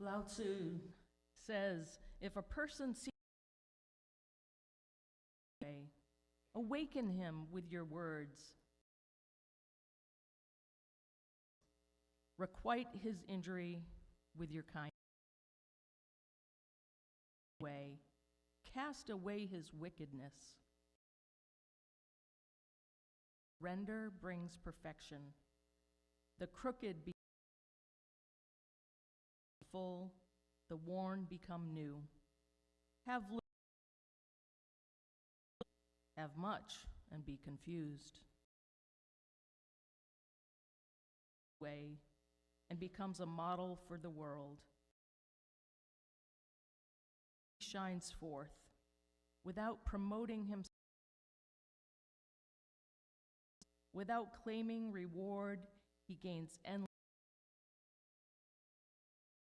Lao Tzu says, if a person sees a way, awaken him with your words. Requite his injury with your kindness. Cast away his wickedness. Render brings perfection. The crooked become full, the worn become new. Have much and be confused. Way and becomes a model for the world. He shines forth without promoting himself, without claiming reward. He gains endless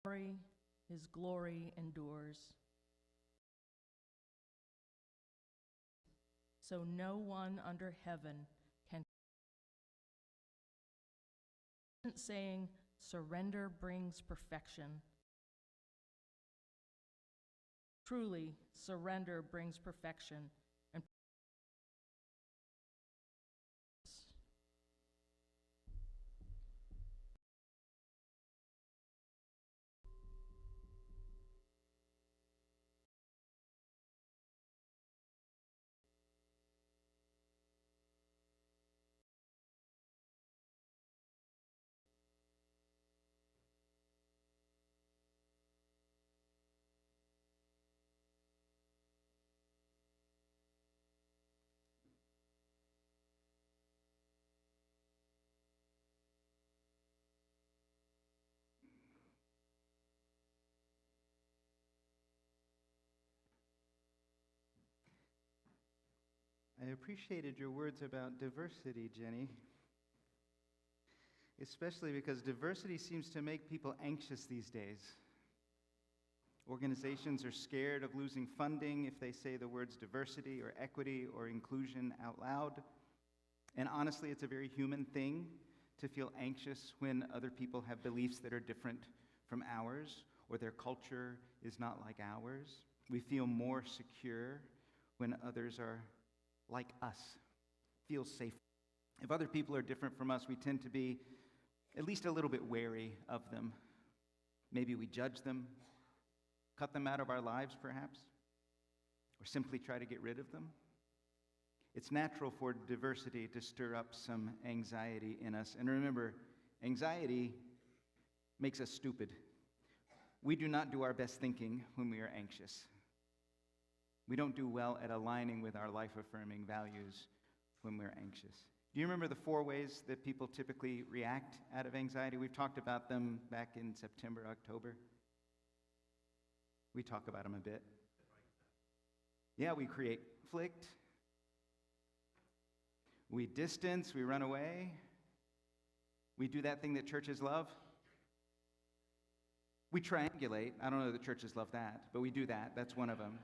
glory. His glory endures. So no one under heaven can, saying, surrender brings perfection. Truly, surrender brings perfection. And I appreciated your words about diversity, Jenni, especially because diversity seems to make people anxious these days. Organizations are scared of losing funding if they say the words diversity or equity or inclusion out loud. And honestly, it's a very human thing to feel anxious when other people have beliefs that are different from ours or their culture is not like ours. We feel more secure when others are like us, feel safe. If other people are different from us, we tend to be at least a little bit wary of them. Maybe we judge them, cut them out of our lives perhaps, or simply try to get rid of them. It's natural for diversity to stir up some anxiety in us. And remember, anxiety makes us stupid. We do not do our best thinking when we are anxious. We don't do well at aligning with our life-affirming values when we're anxious. Do you remember the 4 ways that people typically react out of anxiety? We've talked about them back in September, October. We talk about them a bit. Yeah, we create conflict. We distance, we run away. We do that thing that churches love. We triangulate. I don't know that churches love that, but we do that. That's one of them.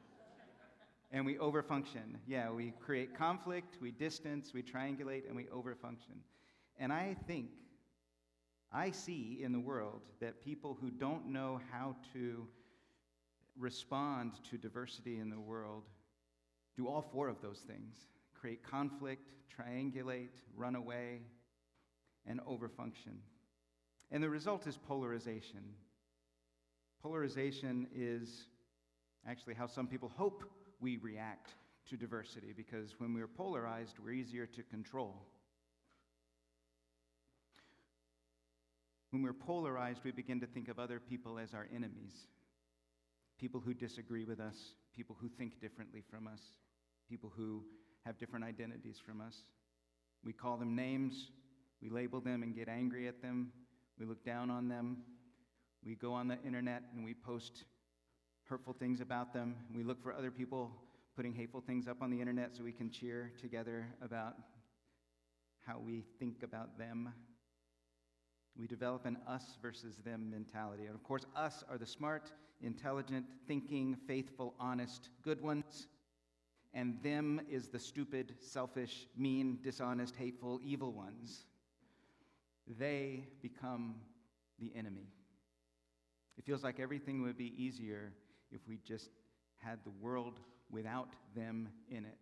And we overfunction. Yeah, we create conflict, we distance, we triangulate, and we overfunction. And I see in the world that people who don't know how to respond to diversity in the world do all 4 of those things: create conflict, triangulate, run away, and overfunction. And the result is polarization. Polarization is actually how some people hope we react to diversity, because when we're polarized, we're easier to control. When we're polarized, we begin to think of other people as our enemies, people who disagree with us, people who think differently from us, people who have different identities from us. We call them names, we label them and get angry at them, we look down on them, we go on the internet and we post hurtful things about them. We look for other people putting hateful things up on the internet so we can cheer together about how we think about them. We develop an us versus them mentality. And of course, us are the smart, intelligent, thinking, faithful, honest, good ones. And them is the stupid, selfish, mean, dishonest, hateful, evil ones. They become the enemy. It feels like everything would be easier if we just had the world without them in it.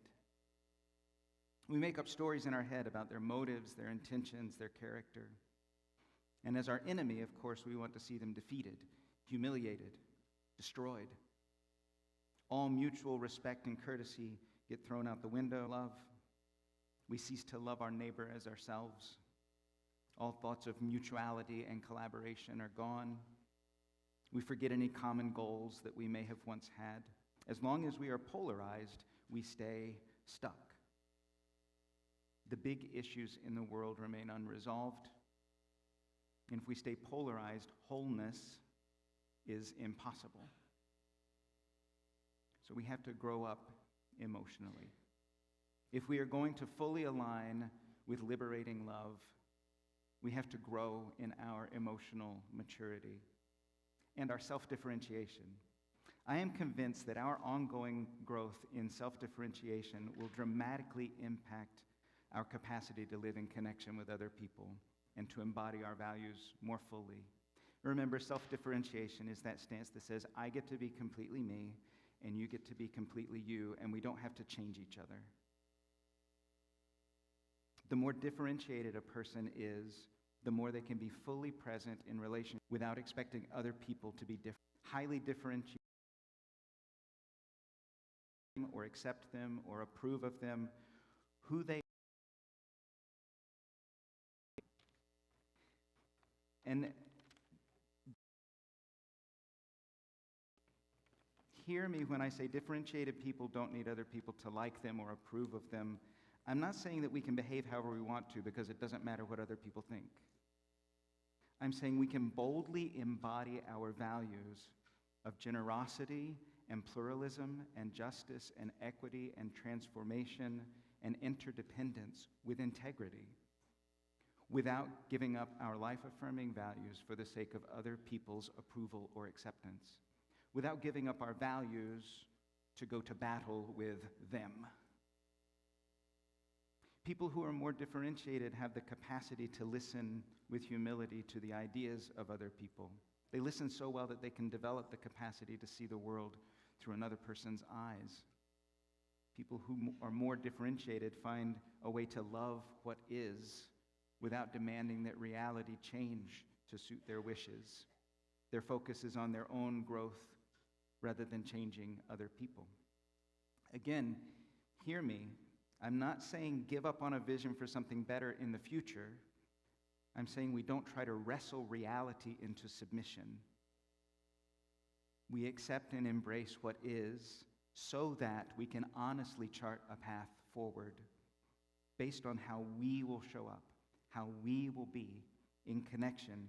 We make up stories in our head about their motives, their intentions, their character. And as our enemy, of course, we want to see them defeated, humiliated, destroyed. All mutual respect and courtesy get thrown out the window. Love. We cease to love our neighbor as ourselves. All thoughts of mutuality and collaboration are gone. We forget any common goals that we may have once had. As long as we are polarized, we stay stuck. The big issues in the world remain unresolved. And if we stay polarized, wholeness is impossible. So we have to grow up emotionally. If we are going to fully align with liberating love, we have to grow in our emotional maturity and our self-differentiation. I am convinced that our ongoing growth in self-differentiation will dramatically impact our capacity to live in connection with other people and to embody our values more fully. Remember, self-differentiation is that stance that says, I get to be completely me, and you get to be completely you, and we don't have to change each other. The more differentiated a person is, the more they can be fully present in relation without expecting other people to be different. Highly differentiated or accept them or approve of them, who they and hear me when I say differentiated people don't need other people to like them or approve of them. I'm not saying that we can behave however we want to because it doesn't matter what other people think. I'm saying we can boldly embody our values of generosity and pluralism and justice and equity and transformation and interdependence with integrity without giving up our life-affirming values for the sake of other people's approval or acceptance, without giving up our values to go to battle with them. People who are more differentiated have the capacity to listen with humility to the ideas of other people. They listen so well that they can develop the capacity to see the world through another person's eyes. People who are more differentiated find a way to love what is without demanding that reality change to suit their wishes. Their focus is on their own growth rather than changing other people. Again, hear me. I'm not saying give up on a vision for something better in the future. I'm saying we don't try to wrestle reality into submission. We accept and embrace what is so that we can honestly chart a path forward based on how we will show up, how we will be in connection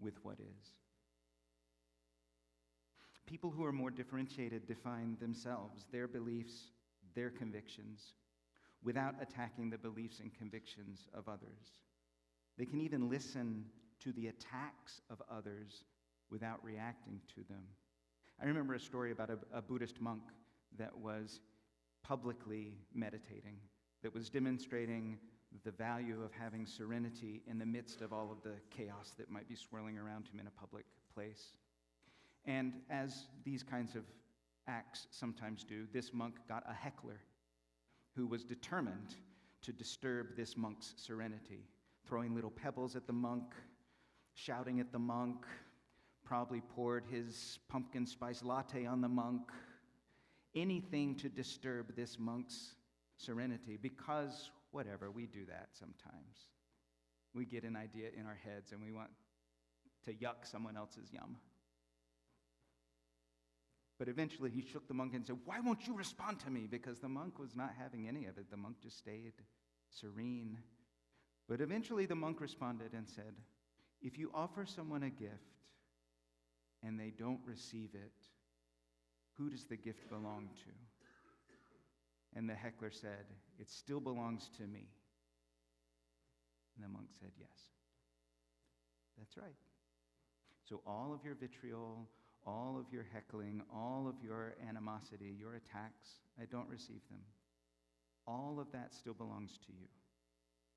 with what is. People who are more differentiated define themselves, their beliefs, their convictions, without attacking the beliefs and convictions of others. They can even listen to the attacks of others without reacting to them. I remember a story about a Buddhist monk that was publicly meditating, that was demonstrating the value of having serenity in the midst of all of the chaos that might be swirling around him in a public place. And as these kinds of acts sometimes do, this monk got a heckler who was determined to disturb this monk's serenity, throwing little pebbles at the monk, shouting at the monk, probably poured his pumpkin spice latte on the monk, anything to disturb this monk's serenity, because whatever, we do that sometimes. We get an idea in our heads and we want to yuck someone else's yum. But eventually he shook the monk and said, "Why won't you respond to me?" Because the monk was not having any of it. The monk just stayed serene. But eventually the monk responded and said, "If you offer someone a gift and they don't receive it, who does the gift belong to?" And the heckler said, "It still belongs to me." And the monk said, "Yes, that's right. So all of your vitriol, all of your heckling, all of your animosity, your attacks, I don't receive them. All of that still belongs to you.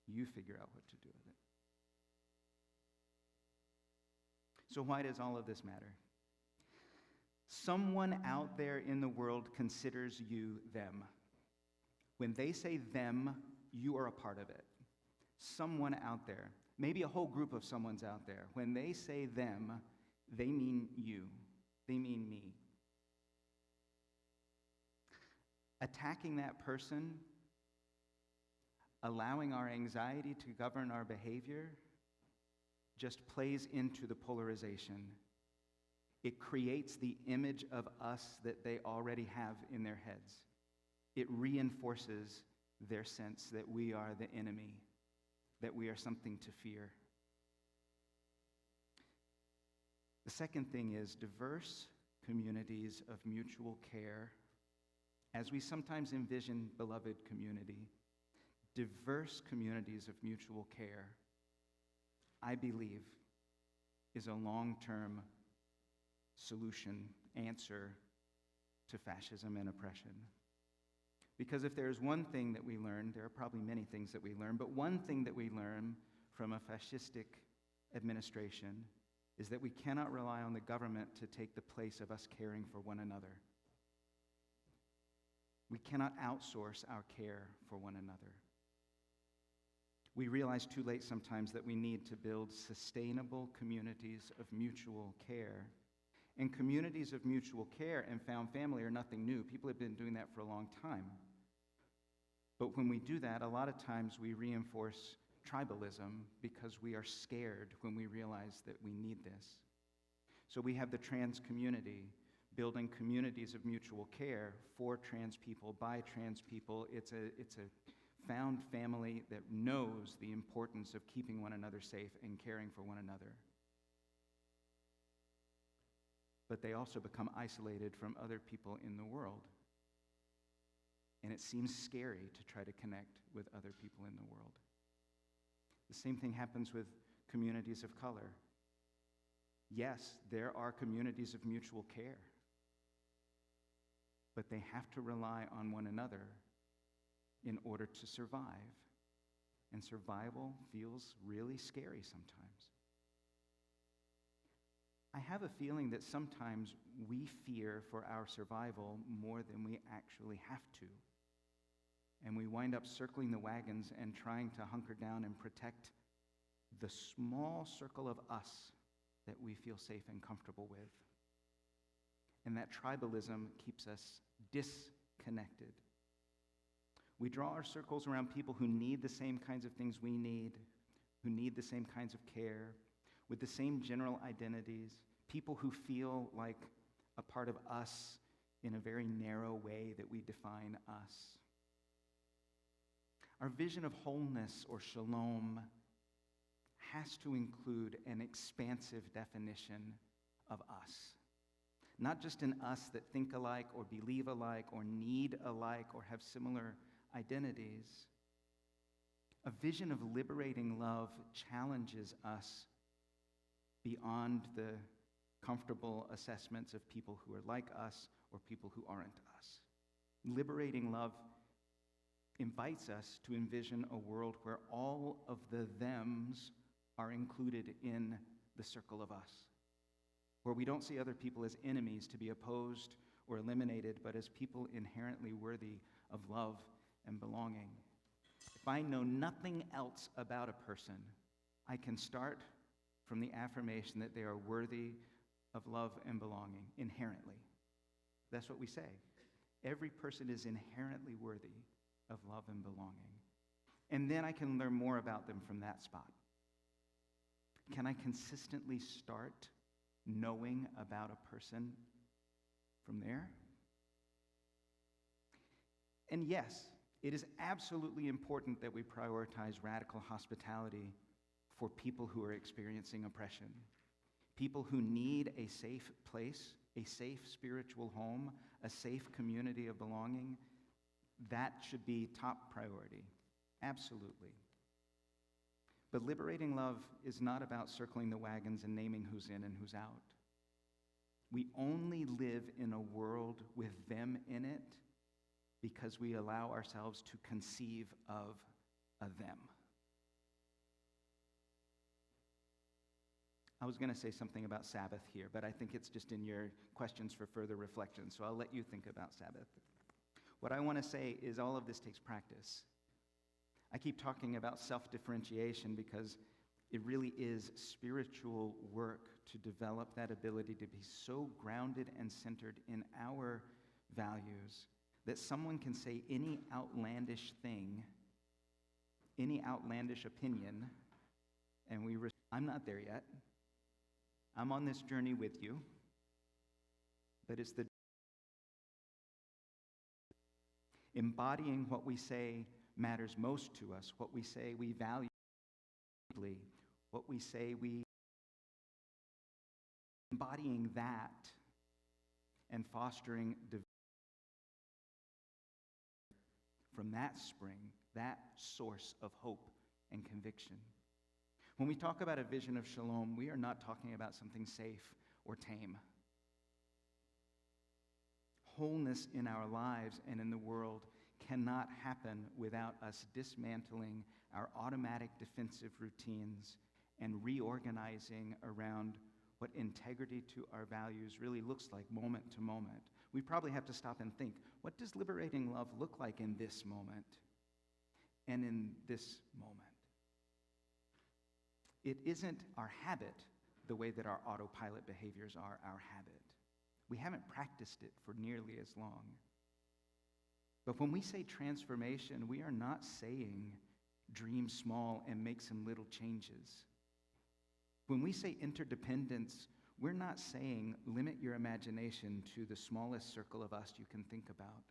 You figure out what to do with it." So why does all of this matter? Someone out there in the world considers you them. When they say them, you are a part of it. Someone out there, maybe a whole group of someone's out there. When they say them, they mean you. They mean me. Attacking that person, allowing our anxiety to govern our behavior, just plays into the polarization. It creates the image of us that they already have in their heads. It reinforces their sense that we are the enemy, that we are something to fear. The second thing is diverse communities of mutual care. As we sometimes envision beloved community, diverse communities of mutual care, I believe, is a long-term solution, answer to fascism and oppression. Because if there's one thing that we learn, there are probably many things that we learn, but one thing that we learn from a fascistic administration is that we cannot rely on the government to take the place of us caring for one another. We cannot outsource our care for one another. We realize too late sometimes that we need to build sustainable communities of mutual care. And communities of mutual care and found family are nothing new. People have been doing that for a long time. But when we do that, a lot of times we reinforce tribalism because we are scared when we realize that we need this. So we have the trans community, building communities of mutual care for trans people, by trans people. It's a found family that knows the importance of keeping one another safe and caring for one another. But they also become isolated from other people in the world. And it seems scary to try to connect with other people in the world. The same thing happens with communities of color. Yes, there are communities of mutual care, but they have to rely on one another in order to survive. And survival feels really scary sometimes. I have a feeling that sometimes we fear for our survival more than we actually have to. And we wind up circling the wagons and trying to hunker down and protect the small circle of us that we feel safe and comfortable with. And that tribalism keeps us disconnected. We draw our circles around people who need the same kinds of things we need, who need the same kinds of care, with the same general identities, people who feel like a part of us in a very narrow way that we define us. Our vision of wholeness or shalom has to include an expansive definition of us. Not just an us that think alike or believe alike or need alike or have similar identities. A vision of liberating love challenges us beyond the comfortable assessments of people who are like us or people who aren't us. Liberating love invites us to envision a world where all of the thems are included in the circle of us, where we don't see other people as enemies to be opposed or eliminated, but as people inherently worthy of love and belonging. If I know nothing else about a person, I can start from the affirmation that they are worthy of love and belonging, inherently. That's what we say. Every person is inherently worthy of love and belonging. And then I can learn more about them from that spot. Can I consistently start knowing about a person from there? And yes, it is absolutely important that we prioritize radical hospitality for people who are experiencing oppression, people who need a safe place, a safe spiritual home, a safe community of belonging. That should be top priority, absolutely. But liberating love is not about circling the wagons and naming who's in and who's out. We only live in a world with them in it because we allow ourselves to conceive of a them. I was going to say something about Sabbath here, but I think it's just in your questions for further reflection, so I'll let you think about Sabbath. What I want to say is all of this takes practice. I keep talking about self-differentiation because it really is spiritual work to develop that ability to be so grounded and centered in our values that someone can say any outlandish thing, any outlandish opinion, and I'm not there yet. I'm on this journey with you, but it's the embodying what we say matters most to us, what we say we value deeply, what we say we embodying that and fostering from that spring, that source of hope and conviction. When we talk about a vision of shalom, we are not talking about something safe or tame. Wholeness in our lives and in the world cannot happen without us dismantling our automatic defensive routines and reorganizing around what integrity to our values really looks like moment to moment. We probably have to stop and think, what does liberating love look like in this moment and in this moment? It isn't our habit the way that our autopilot behaviors are our habit. We haven't practiced it for nearly as long. But when we say transformation, we are not saying dream small and make some little changes. When we say interdependence, we're not saying limit your imagination to the smallest circle of us you can think about.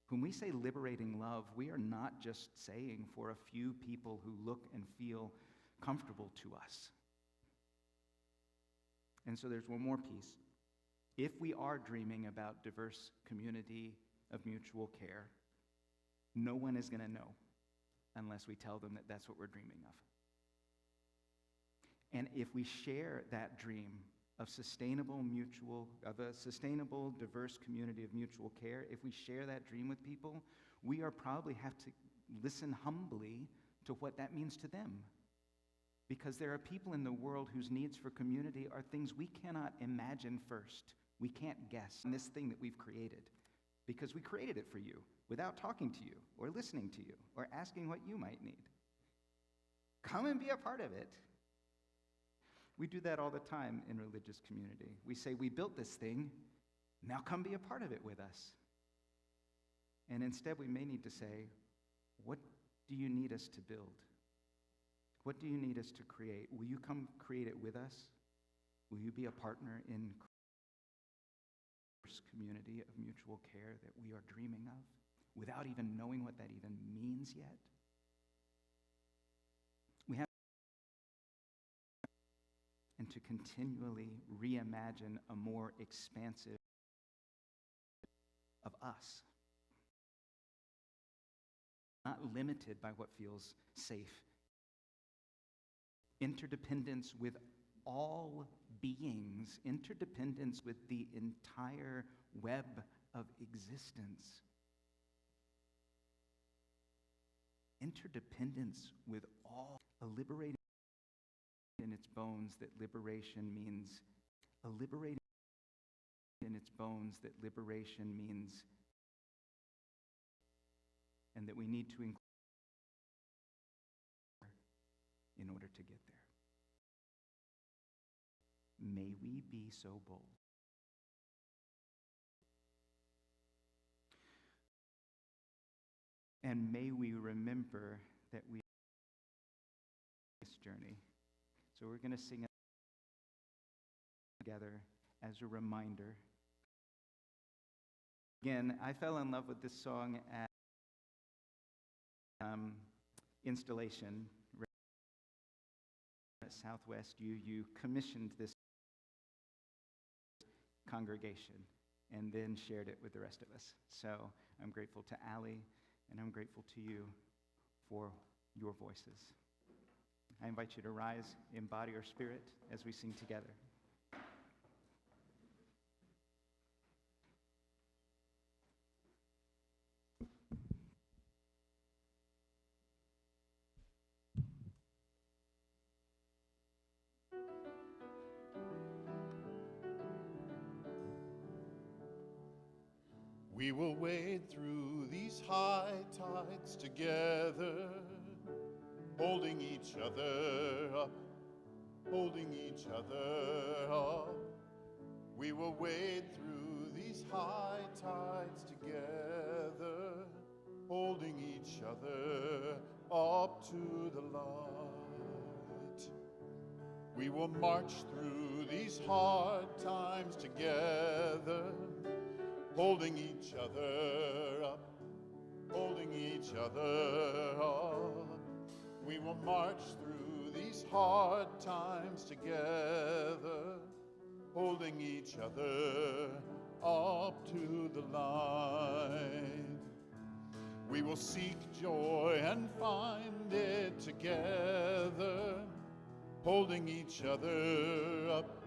When we say liberating love, we are not just saying for a few people who look and feel comfortable to us. And so there's one more piece. If we are dreaming about diverse community of mutual care, no one is going to know unless we tell them that that's what we're dreaming of. And if we share that dream of a sustainable, diverse community of mutual care, if we share that dream with people, we are probably have to listen humbly to what that means to them. Because there are people in the world whose needs for community are things we cannot imagine first. We can't guess on this thing that we've created. Because we created it for you without talking to you or listening to you or asking what you might need. Come and be a part of it. We do that all the time in religious community. We say, we built this thing, now come be a part of it with us. And instead we may need to say, what do you need us to build? What do you need us to create? Will you come create it with us? Will you be a partner in this community of mutual care that we are dreaming of without even knowing what that even means yet? We have and to continually reimagine a more expansive of us, not limited by what feels safe. Interdependence with all beings, interdependence with the entire web of existence. Interdependence with all, a liberating in its bones that liberation means, a liberating in its bones that liberation means, and that we need to include in order to get there. May we be so bold. And may we remember that we are this journey. So we're going to sing together as a reminder. Again, I fell in love with this song at installation at Southwest UU commissioned this congregation and then shared it with the rest of us. So I'm grateful to Allie and I'm grateful to you for your voices. I invite you to rise in body or spirit as we sing together. We will wade through these high tides together, holding each other up, holding each other up. We will wade through these high tides together, holding each other up to the light. We will march through these hard times together, holding each other up, holding each other up. We will march through these hard times together, holding each other up to the light. We will seek joy and find it together, holding each other up,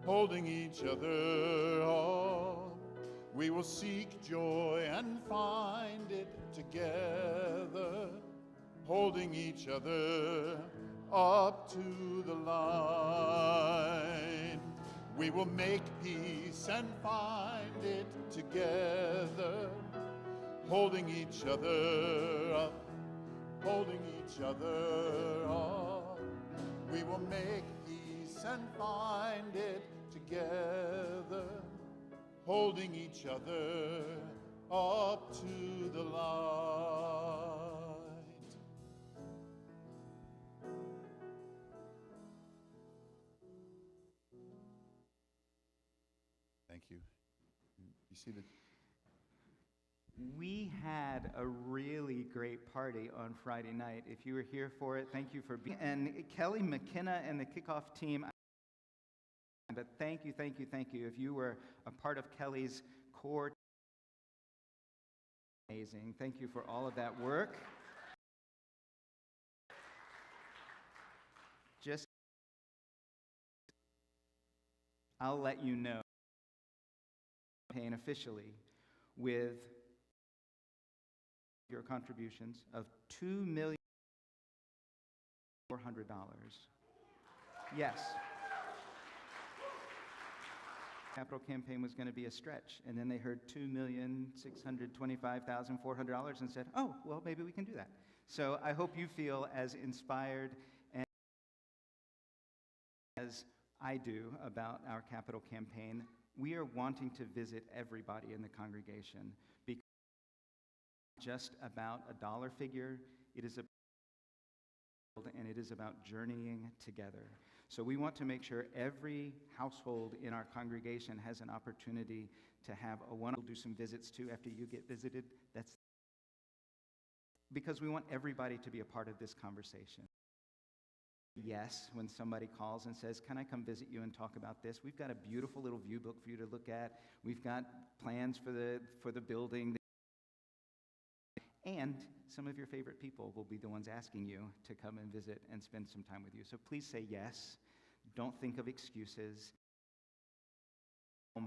holding each other up. We will seek joy and find it together, holding each other up to the light. We will make peace and find it together, holding each other up, holding each other up. We will make peace and find it together, holding each other up to the light. Thank you. You see the... We had a really great party on Friday night. If you were here for it, thank you for being. And Kelly McKenna and the kickoff team, but thank you, thank you, thank you. If you were a part of Kelly's core, amazing. Thank you for all of that work. Just, I'll let you know, officially with your contributions of $2,400,000. Yes. Capital campaign was going to be a stretch, and then they heard $2,625,400 and said, oh, well, maybe we can do that. So I hope you feel as inspired and as I do about our capital campaign. We are wanting to visit everybody in the congregation because it's not just about a dollar figure, it is about and it is about journeying together. So we want to make sure every household in our congregation has an opportunity to have a one. We'll do some visits too after you get visited. That's because we want everybody to be a part of this conversation. Yes, when somebody calls and says, can I come visit you and talk about this? We've got a beautiful little view book for you to look at. We've got plans for the building. And some of your favorite people will be the ones asking you to come and visit and spend some time with you. So please say yes. Don't think of excuses.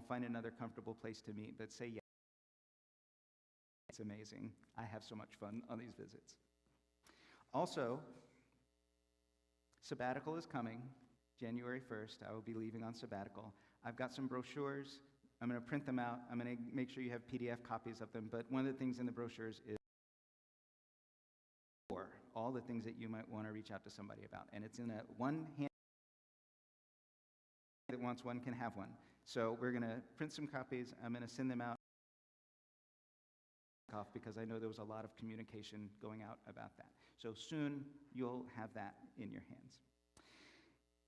Find another comfortable place to meet, but say yes. It's amazing. I have so much fun on these visits. Also, sabbatical is coming, January 1st. I will be leaving on sabbatical. I've got some brochures. I'm going to print them out. I'm going to make sure you have PDF copies of them. But one of the things in the brochures is all the things that you might want to reach out to somebody about. And it's in a one hand that wants one can have one. So we're going to print some copies. I'm going to send them out because I know there was a lot of communication going out about that. So soon you'll have that in your hands.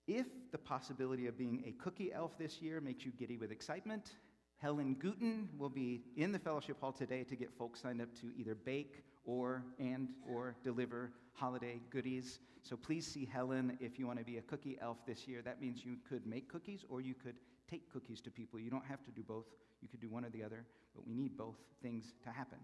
If the possibility of being a cookie elf this year makes you giddy with excitement, Helen Gooten will be in the fellowship hall today to get folks signed up to either bake or deliver holiday goodies. So please see Helen if you want to be a cookie elf this year. That means you could make cookies or you could take cookies to people. You don't have to do both. You could do one or the other, but we need both things to happen.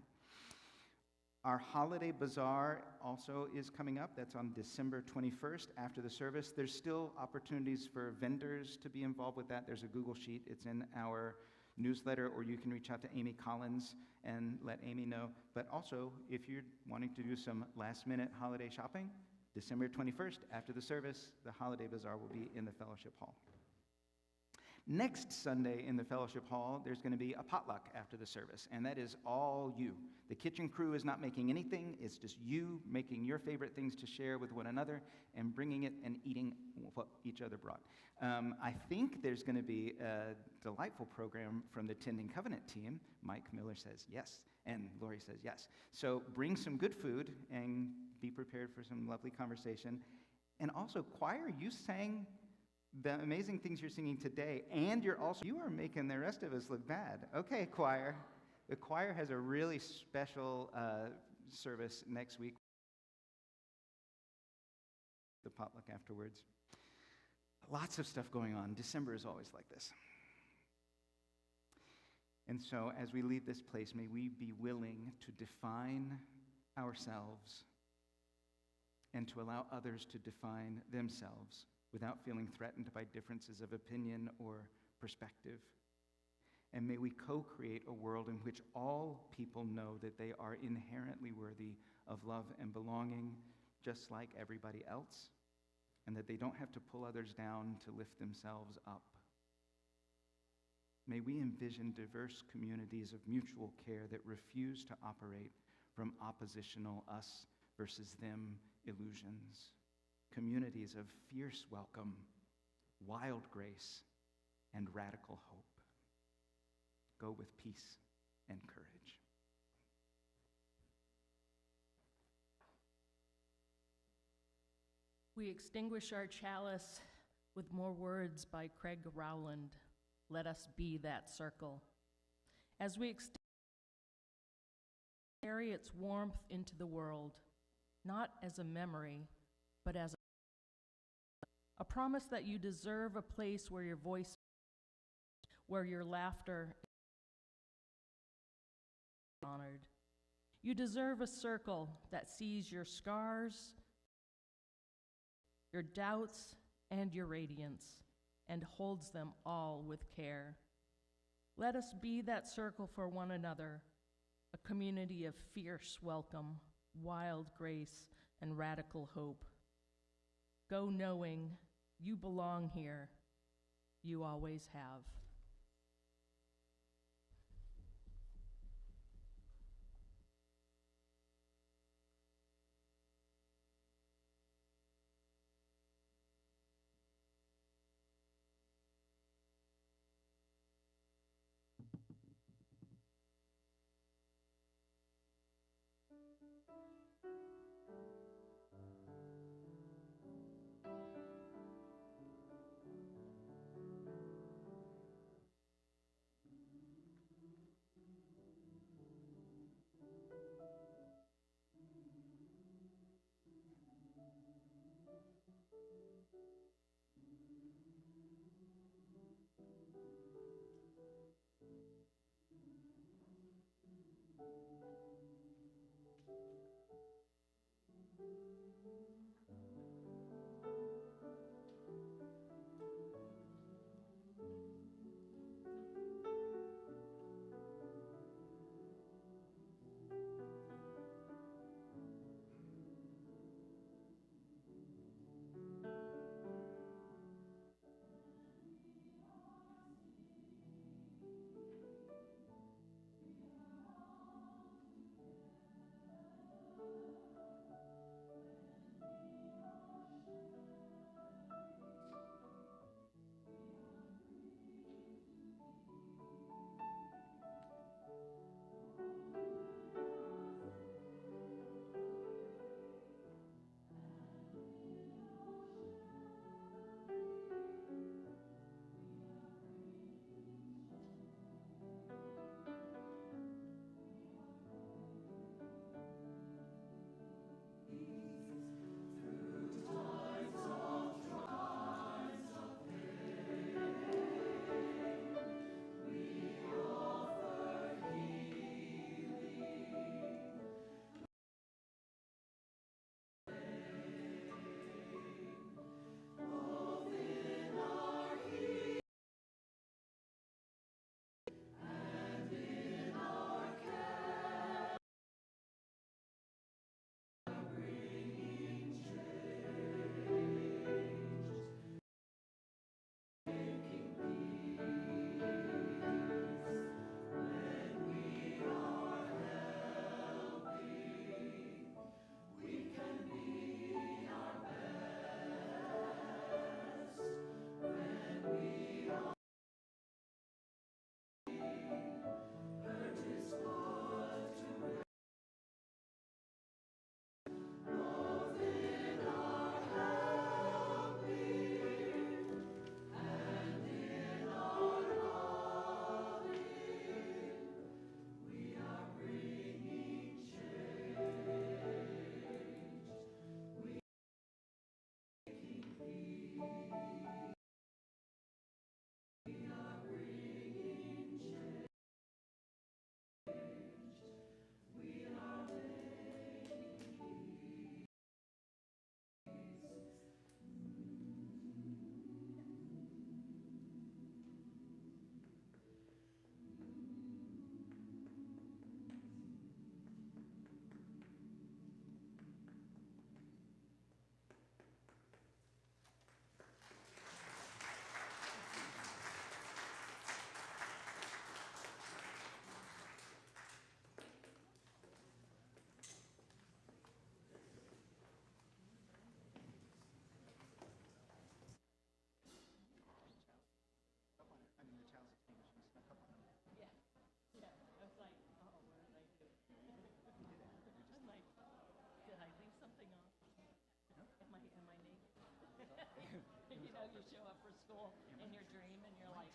Our holiday bazaar also is coming up. That's on December 21st after the service. There's still opportunities for vendors to be involved with that. There's a Google sheet. It's in our newsletter, or you can reach out to Amy Collins and let Amy know. But also, if you're wanting to do some last-minute holiday shopping, December 21st after the service, the holiday bazaar will be in the fellowship hall. Next Sunday in the fellowship hall, there's going to be a potluck after the service, and that is all you. The kitchen crew is not making anything. It's just you making your favorite things to share with one another and bringing it and eating what each other brought. I think there's going to be a delightful program from the Tending Covenant team. Mike Miller says yes, and Lori says yes. So bring some good food and be prepared for some lovely conversation. And also, choir, you sang the amazing things you're singing today, and you are making the rest of us look bad. Okay, choir. The choir has a really special service next week. The potluck afterwards. Lots of stuff going on. December is always like this. And so as we leave this place, may we be willing to define ourselves and to allow others to define themselves without feeling threatened by differences of opinion or perspective. And may we co-create a world in which all people know that they are inherently worthy of love and belonging, just like everybody else, and that they don't have to pull others down to lift themselves up. May we envision diverse communities of mutual care that refuse to operate from oppositional us versus them illusions. Communities of fierce welcome, wild grace, and radical hope. Go with peace and courage. We extinguish our chalice with more words by Craig Rowland. Let us be that circle. As we carry its warmth into the world, not as a memory, but as a promise that you deserve a place where your voice, where your laughter is honored. You deserve a circle that sees your scars, your doubts, and your radiance, and holds them all with care. Let us be that circle for one another, a community of fierce welcome, wild grace, and radical hope. Go knowing you belong here. You always have. school in your dream, and you're like,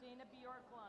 Dana Bjorklund.